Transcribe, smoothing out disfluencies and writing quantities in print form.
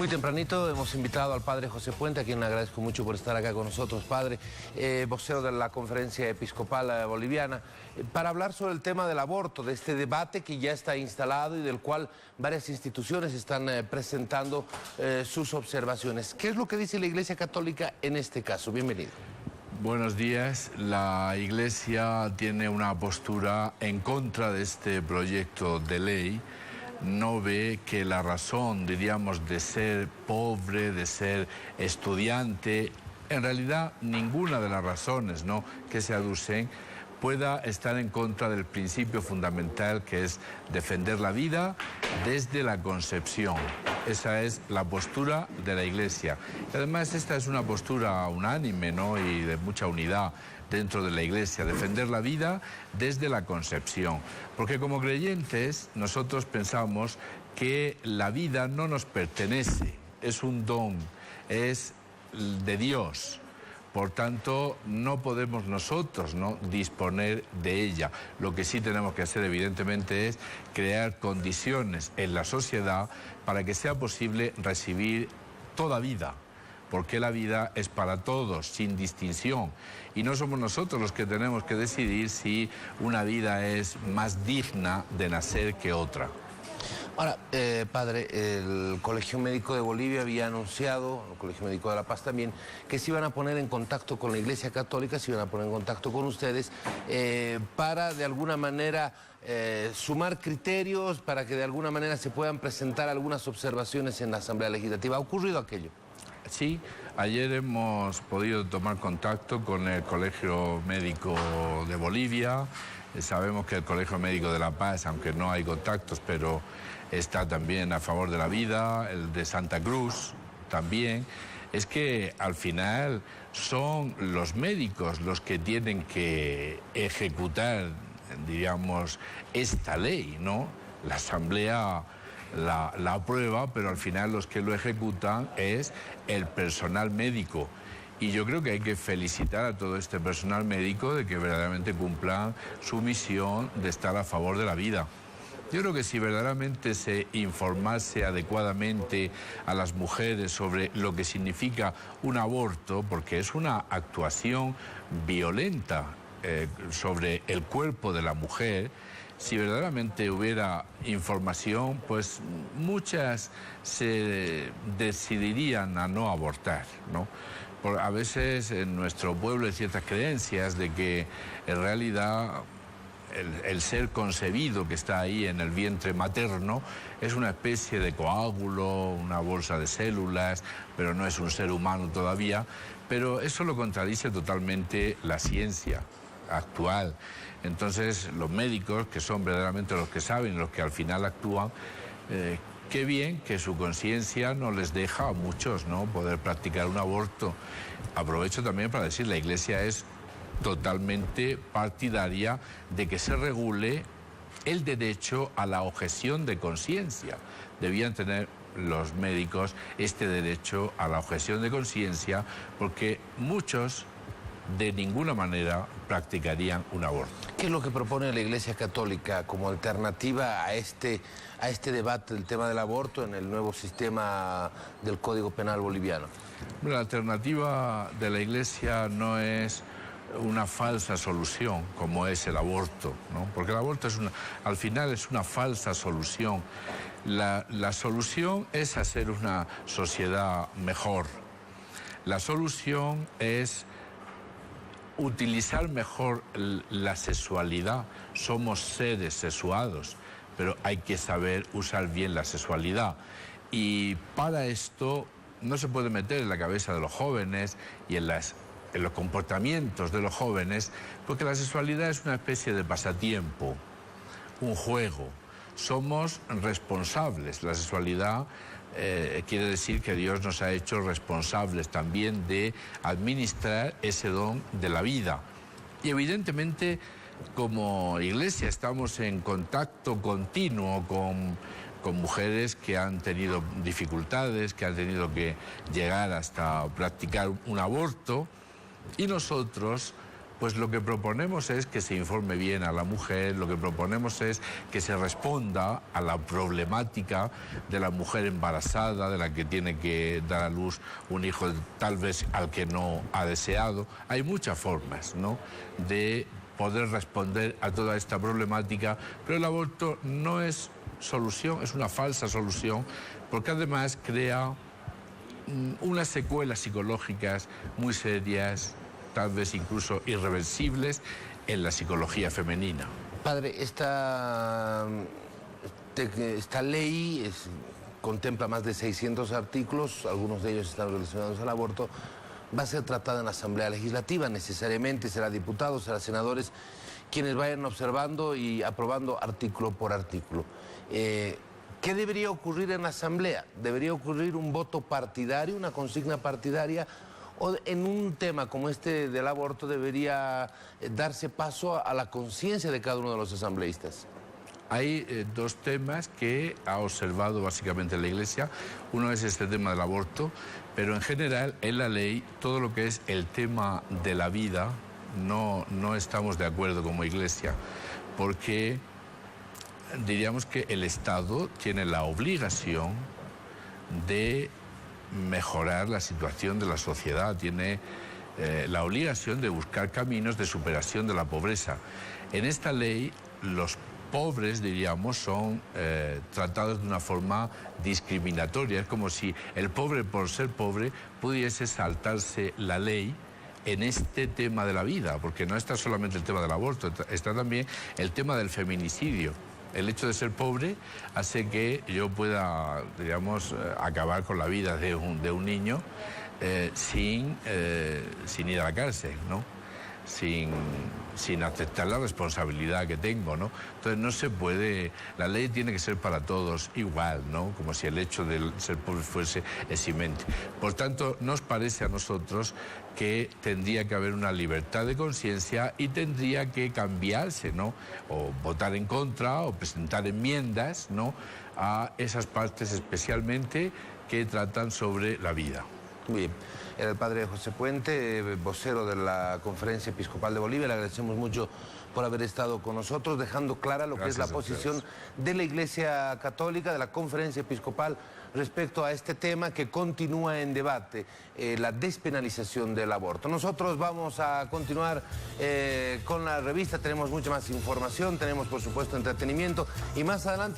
Muy tempranito hemos invitado al padre José Puente, a quien le agradezco mucho por estar acá con nosotros, padre, vocero de la Conferencia Episcopal Boliviana, para hablar sobre el tema del aborto, de este debate que ya está instalado y del cual varias instituciones están presentando sus observaciones. ¿Qué es lo que dice la Iglesia Católica en este caso? Bienvenido. Buenos días. La Iglesia tiene una postura en contra de este proyecto de ley. No ve que la razón, diríamos, de ser pobre, de ser estudiante, en realidad ninguna de las razones, ¿no?, que se aducen pueda estar en contra del principio fundamental, que es defender la vida desde la concepción. Esa es la postura de la Iglesia. Y además esta es una postura unánime, ¿no?, y de mucha unidad dentro de la Iglesia, defender la vida desde la concepción. Porque como creyentes nosotros pensamos que la vida no nos pertenece, es un don, es de Dios. Por tanto, no podemos nosotros, ¿no?, disponer de ella. Lo que sí tenemos que hacer, evidentemente, es crear condiciones en la sociedad para que sea posible recibir toda vida, porque la vida es para todos, sin distinción. Y no somos nosotros los que tenemos que decidir si una vida es más digna de nacer que otra. Ahora, padre, el Colegio Médico de Bolivia había anunciado, el Colegio Médico de La Paz también, que se iban a poner en contacto con la Iglesia Católica, se iban a poner en contacto con ustedes para de alguna manera sumar criterios, para que de alguna manera se puedan presentar algunas observaciones en la Asamblea Legislativa. ¿Ha ocurrido aquello? Sí, ayer hemos podido tomar contacto con el Colegio Médico de Bolivia. Sabemos que el Colegio Médico de La Paz, aunque no hay contactos, pero está también a favor de la vida, el de Santa Cruz también. Es que al final son los médicos los que tienen que ejecutar, diríamos, esta ley, ¿no? La Asamblea la aprueba, pero al final los que lo ejecutan es el personal médico. Y yo creo que hay que felicitar a todo este personal médico de que verdaderamente cumplan su misión de estar a favor de la vida. Yo creo que si verdaderamente se informase adecuadamente a las mujeres sobre lo que significa un aborto, porque es una actuación violenta sobre el cuerpo de la mujer, si verdaderamente hubiera información, pues muchas se decidirían a no abortar, ¿no? A veces en nuestro pueblo hay ciertas creencias de que en realidad el ser concebido que está ahí en el vientre materno es una especie de coágulo, una bolsa de células, pero no es un ser humano todavía. Pero eso lo contradice totalmente la ciencia actual. Entonces los médicos, que son verdaderamente los que saben, los que al final actúan, qué bien que su conciencia no les deja a muchos, ¿no?, poder practicar un aborto. Aprovecho también para decir, la Iglesia es totalmente partidaria de que se regule el derecho a la objeción de conciencia. Debían tener los médicos este derecho a la objeción de conciencia, porque muchos de ninguna manera practicarían un aborto. ¿Qué es lo que propone la Iglesia Católica como alternativa a este debate del tema del aborto en el nuevo sistema del Código Penal boliviano? La alternativa de la Iglesia no es una falsa solución como es el aborto, ¿no? Porque el aborto al final es una falsa solución. La solución es hacer una sociedad mejor. La solución es utilizar mejor la sexualidad. Somos seres sexuados, pero hay que saber usar bien la sexualidad. Y para esto no se puede meter en la cabeza de los jóvenes y en los comportamientos de los jóvenes, porque la sexualidad es una especie de pasatiempo, un juego. Somos responsables. La sexualidad quiere decir que Dios nos ha hecho responsables también de administrar ese don de la vida. Y evidentemente, como Iglesia, estamos en contacto continuo con mujeres que han tenido dificultades, que han tenido que llegar hasta practicar un aborto, y nosotros Pues lo que proponemos es que se informe bien a la mujer, lo que proponemos es que se responda a la problemática de la mujer embarazada, de la que tiene que dar a luz un hijo tal vez al que no ha deseado. Hay muchas formas, ¿no?, de poder responder a toda esta problemática, pero el aborto no es solución, es una falsa solución, porque además crea unas secuelas psicológicas muy serias, tal vez incluso irreversibles, en la psicología femenina. Padre, esta ley contempla más de 600 artículos, algunos de ellos están relacionados al aborto. Va a ser tratada en la Asamblea Legislativa, necesariamente será diputados, será senadores, quienes vayan observando y aprobando artículo por artículo. ¿Qué debería ocurrir en la Asamblea? ¿Debería ocurrir un voto partidario, una consigna partidaria? ¿O en un tema como este del aborto debería darse paso a la conciencia de cada uno de los asambleístas? Hay dos temas que ha observado básicamente la Iglesia. Uno es este tema del aborto, pero en general en la ley todo lo que es el tema de la vida no estamos de acuerdo como Iglesia, porque diríamos que el Estado tiene la obligación de mejorar la situación de la sociedad, tiene la obligación de buscar caminos de superación de la pobreza. En esta ley los pobres, diríamos, son tratados de una forma discriminatoria. Es como si el pobre, por ser pobre, pudiese saltarse la ley en este tema de la vida, porque no está solamente el tema del aborto, está también el tema del feminicidio. El hecho de ser pobre hace que yo pueda, digamos, acabar con la vida de un niño sin ir a la cárcel, ¿no? Sin aceptar la responsabilidad que tengo, ¿no? Entonces no se puede, la ley tiene que ser para todos igual, ¿no? Como si el hecho de ser pobre fuese eximente. Por tanto, nos parece a nosotros que tendría que haber una libertad de conciencia y tendría que cambiarse, ¿no? O votar en contra o presentar enmiendas, ¿no?, a esas partes especialmente que tratan sobre la vida. Muy bien. Era el padre José Puente, vocero de la Conferencia Episcopal de Bolivia. Le agradecemos mucho por haber estado con nosotros, dejando clara lo que es la posición de la Iglesia Católica, de la Conferencia Episcopal, respecto a este tema que continúa en debate, la despenalización del aborto. Nosotros vamos a continuar con la revista, tenemos mucha más información, tenemos por supuesto entretenimiento y más adelante